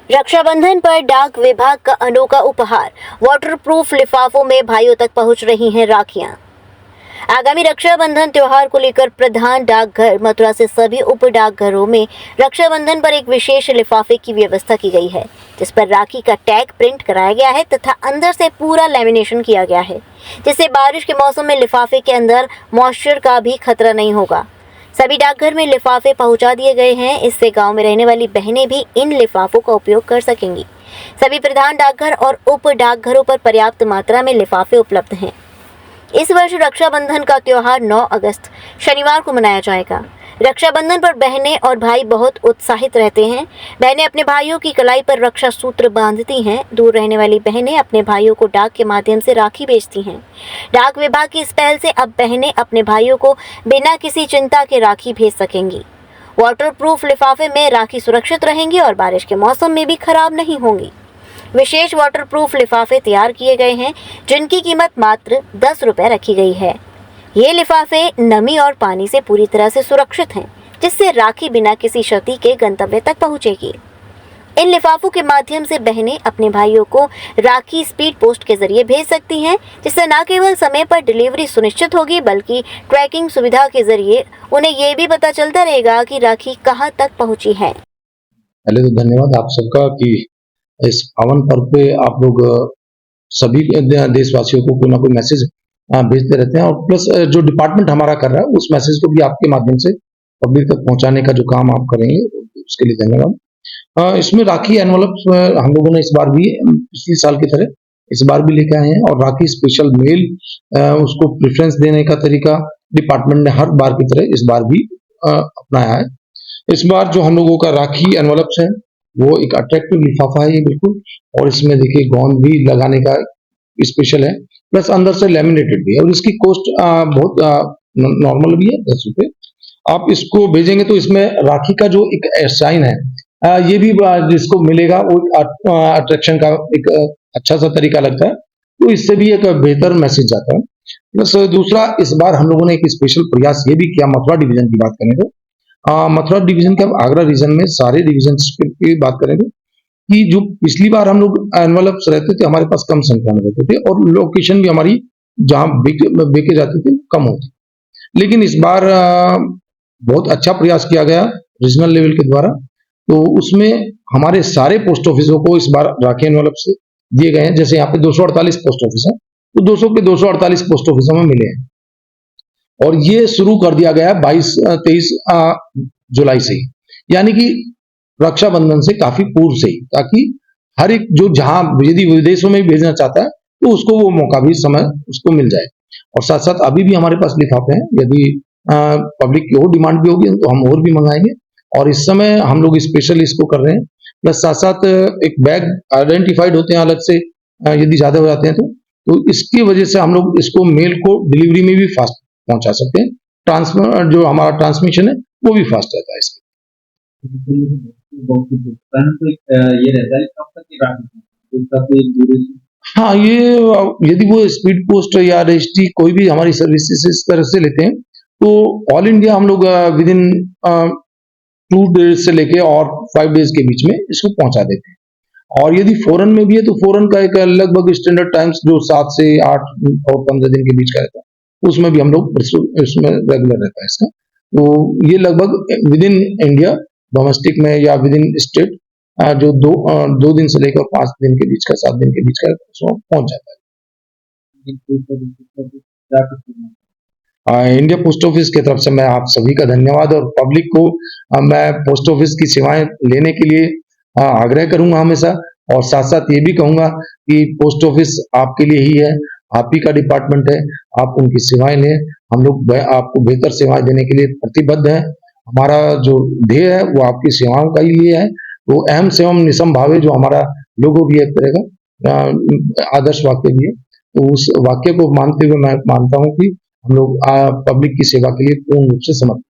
रक्षाबंधन पर डाक विभाग का अनोखा उपहार, वाटरप्रूफ लिफाफों में भाइयों तक पहुंच रही हैं राखियां। आगामी रक्षाबंधन त्योहार को लेकर प्रधान डाकघर मथुरा से सभी उप डाकघरों में रक्षाबंधन पर एक विशेष लिफाफे की व्यवस्था की गई है, जिस पर राखी का टैग प्रिंट कराया गया है तथा अंदर से पूरा लैमिनेशन किया गया है, जिससे बारिश के मौसम में लिफाफे के अंदर मॉइस्चर का भी खतरा नहीं होगा। सभी डाकघर में लिफाफे पहुंचा दिए गए हैं। इससे गांव में रहने वाली बहनें भी इन लिफाफों का उपयोग कर सकेंगी। सभी प्रधान डाकघर और उप डाकघरों पर पर्याप्त मात्रा में लिफाफे उपलब्ध हैं। इस वर्ष रक्षाबंधन का त्योहार 9 अगस्त शनिवार को मनाया जाएगा। रक्षाबंधन पर बहनें और भाई बहुत उत्साहित रहते हैं। बहनें अपने भाइयों की कलाई पर रक्षा सूत्र बांधती हैं। दूर रहने वाली बहनें अपने भाइयों को डाक के माध्यम से राखी भेजती हैं। डाक विभाग की इस पहल से अब बहनें अपने भाइयों को बिना किसी चिंता के राखी भेज सकेंगी। वाटरप्रूफ लिफाफे में राखी सुरक्षित रहेंगी और बारिश के मौसम में भी खराब नहीं होंगी। विशेष वाटरप्रूफ लिफाफे तैयार किए गए हैं, जिनकी कीमत मात्र 10 रुपये रखी गई है। ये लिफाफे नमी और पानी से पूरी तरह से सुरक्षित हैं, जिससे राखी बिना किसी क्षति के गंतव्य तक पहुंचेगी। इन लिफाफों के माध्यम से बहनें अपने भाइयों को राखी स्पीड पोस्ट के जरिए भेज सकती हैं, जिससे न केवल समय पर डिलीवरी सुनिश्चित होगी, बल्कि ट्रैकिंग सुविधा के जरिए उन्हें ये भी पता चलता रहेगा कि राखी कहां तक पहुंची है। पहले तो धन्यवाद आप सबका कि इस पावन पर्व पे आप लोग सभी देशवासियों को कोई ना कोई मैसेज भेजते रहते हैं, और प्लस जो डिपार्टमेंट हमारा कर रहा है उस मैसेज को भी आपके माध्यम से पब्लिक तक पहुंचाने का जो काम आप करेंगे उसके लिए धन्यवाद। इसमें राखी एनवलप हम लोगों ने इस बार भी पिछले साल की तरह इस बार भी लेके आए हैं, और राखी स्पेशल मेल उसको प्रेफरेंस देने का तरीका डिपार्टमेंट ने हर बार की तरह इस बार भी अपनाया है। इस बार जो हम लोगों का राखी एनवलप्स है वो एक अट्रैक्टिव लिफाफा है ये बिल्कुल, और इसमें देखिए गोंद भी लगाने का स्पेशल है, प्लस अंदर से लेमिनेटेड भी है, और इसकी कॉस्ट बहुत नॉर्मल भी है, 10 रुपए। आप इसको भेजेंगे तो इसमें राखी का जो एक साइन है ये भी जिसको मिलेगा वो अट्रैक्शन का एक अच्छा सा तरीका लगता है, तो इससे भी एक बेहतर मैसेज जाता है। प्लस दूसरा, इस बार हम लोगों ने एक स्पेशल प्रयास ये भी किया, मथुरा डिवीजन की बात करें तो मथुरा डिवीजन के आगरा रीजन में सारे डिवीजन की बात करेंगे कि जो पिछली बार हम लोग एनवलप्स रहते थे हमारे पास कम संख्या में रहते थे, और लोकेशन भी हमारी जहां बेचे जाते थे कम होती, लेकिन इस बार बहुत अच्छा प्रयास किया गया रीजनल लेवल के द्वारा, तो उसमें हमारे सारे पोस्ट ऑफिसों को इस बार राखी एनवलप से दिए गए हैं। जैसे यहाँ पे 248 पोस्ट ऑफिस है, तो 200 के 248 पोस्ट ऑफिसों में मिले हैं, और ये शुरू कर दिया गया है 22-23 जुलाई से ही, यानी कि रक्षाबंधन से काफी पूर्व से ही, ताकि हर एक जो जहां यदि विदेशों में भेजना चाहता है तो उसको वो मौका भी समय उसको मिल जाए। और साथ साथ अभी भी हमारे पास लिफाफे हैं, यदि पब्लिक की और डिमांड भी होगी तो हम और भी मंगाएंगे, और इस समय हम लोग स्पेशल इसको कर रहे हैं। प्लस साथ साथ एक बैग आइडेंटिफाइड होते हैं अलग से, यदि ज्यादा हो जाते हैं तो इसकी वजह से हम लोग इसको मेल को डिलीवरी में भी फास्ट पहुंचा सकते हैं। ट्रांसफर जो हमारा ट्रांसमिशन है वो भी फास्ट रहता है इसमें। ये रहता है कब तक की राखी? हाँ, ये यदि वो स्पीड पोस्ट या रजिस्ट्री कोई भी हमारी सर्विसेज इस तरह से लेते हैं तो ऑल इंडिया हम लोग विद इन 2 डेज से लेके और 5 डेज के बीच में इसको पहुंचा देते हैं। और यदि फॉरेन में भी है तो फॉरेन का एक लगभग स्टैंडर्ड टाइम्स जो 7 से 8 और 15 दिन के बीच का रहता है, उसमें भी हम लोग इसमें रेगुलर रहता है इसका। तो ये लगभग विद इन इंडिया डोमेस्टिक में या विद इन स्टेट जो 2 दिन से लेकर 5 दिन के बीच का, 7 दिन के बीच का उसमें पहुंच जाता है। इंडिया पोस्ट ऑफिस की तरफ से मैं आप सभी का धन्यवाद, और पब्लिक को मैं पोस्ट ऑफिस की सेवाएं लेने के लिए आग्रह करूंगा हमेशा, और साथ साथ ये भी कहूंगा कि पोस्ट ऑफिस आपके लिए ही है, आप ही का डिपार्टमेंट है, आप उनकी सेवाएं लें। हम लोग आपको बेहतर सेवाएं देने के लिए प्रतिबद्ध हैं। हमारा जो ध्येय है वो आपकी सेवाओं का ही लिए है, तो अहम सेवम निसम भावे जो हमारा लोगो भी एक तरह का आदर्श वाक्य भी है, तो उस वाक्य को मानते हुए मैं मानता हूँ कि हम लोग पब्लिक की सेवा के लिए पूर्ण रूप से समर्पित